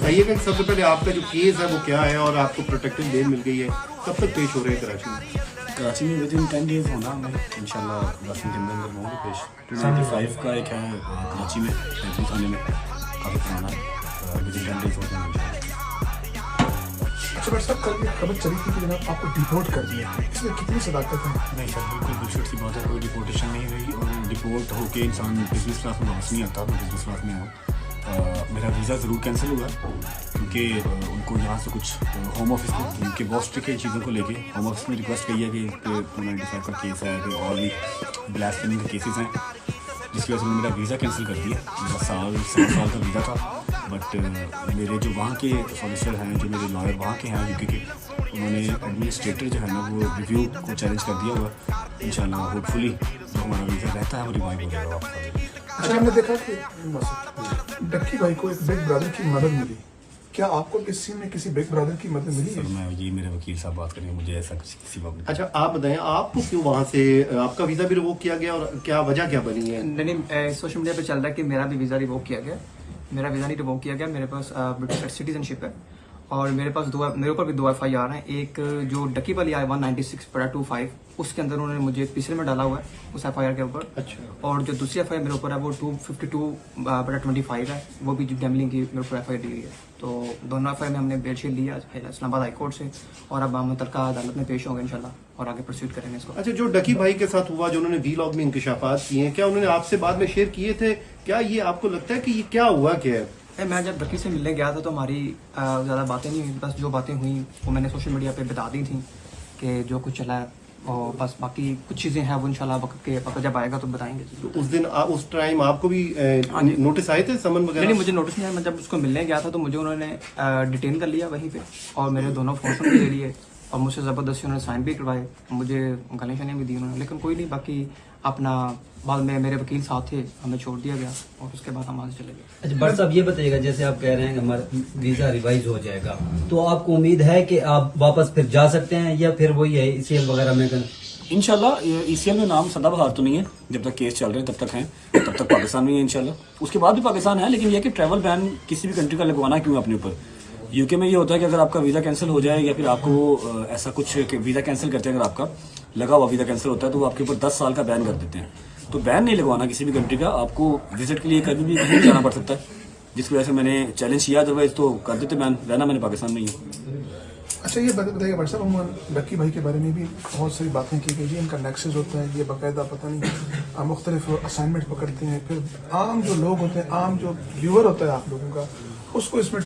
बताइएगा कि सबसे पहले आपका जो केस है वो क्या है और आपको प्रोटेक्टिव बेल मिल गई है, कब तक पेश हो रहे हैं कराची में? कराची में विदिन 10 डेज होना हमें इंशाल्लाह 10 दिन के अंदर होंगे पेश। 295 का एक है कराची में पैंतीस थाने में, काफ़ी पुराना है, विदिन 10 डेज होते हैं। अच्छा बट साहब, कल एक खबर चली थी कि जनाब आपको डिपोर्ट कर दिया है, इसमें कितनी सदाकत है? नहीं सर, बिल्कुल बुलशिट सी बात है, कोई डिपोर्टेशन नहीं हुई और डिपोर्ट होके इंसान बिजनेस क्लास में वापस नहीं आता। मैं बिजनेस क्लास में आया, मेरा वीज़ा ज़रूर कैंसिल हुआ क्योंकि उनको यहाँ से कुछ होम ऑफिस को उनके बहुत स्ट्रिक्ट है चीज़ों को लेके। होम ऑफिस ने रिक्वेस्ट की है कि 295 का केस है और भी ब्लास्फेमी के केसेस हैं, जिसकी वजह से उन्होंने मेरा वीज़ा कैंसिल कर दिया। मेरा 7 साल का वीज़ा था, बट मेरे जो वहाँ के सॉलिसिटर हैं, जो मेरे लॉयर वहाँ के हैं यूके के, उन्होंने एडमिनिस्ट्रेटर जो है ना वो रिव्यू को चैलेंज कर दिया हुआ। इंशाल्लाह होपफुली जो हमारा वीज़ा रहता है वो रिवाइव हो जाएगा वापस। अच्छा, हमने देखा कि डक्की भाई को एक बिग ब्रदर की मदद मिली, क्या आपको इस सीन में किसी बिग ब्रदर की मदद मिली है? सर मैं ये मेरे वकील साहब बात करेंगे, मुझे ऐसा किसी बात नहीं। अच्छा आप बताएं, आपको क्यों वहाँ से आपका वीज़ा भी रिवोक किया गया और क्या वजह क्या बनी है? नहीं, सोशल मीडिया पे चल रहा है कि मेरा भी वीज़ा रिवोक किया गया। मेरा वीज़ा नहीं रिवोक किया गया, मेरे पास ब्रिटिश सिटीजनशिप है और मेरे ऊपर भी 2 FIR हैं। एक जो डकी वाली आई 196/25 उसके अंदर उन्होंने मुझे पिछले में डाला हुआ है उस FIR के ऊपर। अच्छा। और जो दूसरी FIR मेरे ऊपर है वो 252/25 है, वो भी गैम्बलिंग की मेरे ऊपर FIR दी गई है। तो दोनों FIR में हमने बेल शीट ली आज इस्लामाबाद हाई कोर्ट से और अब हम मुतल्लिका अदालत में पेश होंगे इंशाल्लाह और आगे प्रोसीड करेंगे इसको। अच्छा, जो डकी भाई के साथ हुआ, जो उन्होंने वीलॉग में इंकशाफात किए हैं, क्या उन्होंने आपसे बाद में शेयर किए थे? क्या ये आपको लगता है कि ये क्या हुआ क्या है? मैं जब डकी से मिलने गया था तो हमारी ज़्यादा बातें नहीं हुई, बस जो बातें हुई वो मैंने सोशल मीडिया पे बता दी थी कि जो कुछ चला है, और बस बाकी कुछ चीज़ें हैं वो इंशाल्लाह वक्त जब आएगा तो बताएंगे। तो उस दिन उस टाइम आपको भी नोटिस आए थे, समन वगैरह? नहीं, मुझे नोटिस नहीं आया। मैं जब उसको मिलने गया था तो मुझे उन्होंने डिटेन कर लिया वहीं पे और मेरे दोनों फ़ोन भी ले लिए और मुझसे ज़बरदस्ती उन्होंने साइन भी करवाए, मुझे गालियाँ शालियाँ भी दी उन्होंने, लेकिन कोई नहीं, बाकी अपना बाद में मेरे वकील साथ थे, हमें छोड़ दिया गया और उसके बाद हम वहाँ से चले गए। अच्छा बट साहब, ये बताइएगा जैसे आप कह रहे हैं कि हमारा वीज़ा रिवाइज हो जाएगा, तो आपको उम्मीद है कि आप वापस फिर जा सकते हैं या फिर वही है ECL वगैरह में कर? इंशाल्लाह ECL में नाम सदाबहार तो नहीं है, जब तक केस चल रहे हैं तब तक हैं, तब तक पाकिस्तान में ही है इंशाल्लाह। उसके बाद भी पाकिस्तान है, लेकिन यह कि ट्रैवल बैन किसी भी कंट्री का लगवाना क्यों अपने ऊपर। यूके में ये होता है कि अगर आपका वीज़ा कैंसिल हो जाए या फिर आपको वो ऐसा कुछ वीज़ा कैंसिल करते हैं, अगर आपका लगा हुआ वीज़ा कैंसिल होता है तो वो आपके ऊपर 10 साल का बैन कर देते हैं। तो बैन नहीं लगवाना किसी भी कंट्री का, आपको विजिट के लिए कभी भी कहीं भी जाना पड़ सकता है, जिसकी वजह से मैंने चैलेंज किया, अदरवाइज तो कर देते बैन, रहना मैंने पाकिस्तान में ही है। अच्छा ये बताइए भाई साहब, हम डक्की भाई के बारे में भी बहुत सारी बातें की गई, इनका नेक्सस होता है, ये बाकायदा पता नहीं मुख्तलिफ असाइनमेंट पकड़ते हैं, फिर आम जो लोग होते हैं, आम जो व्यूअर होता है आप लोगों का, उसको इसमें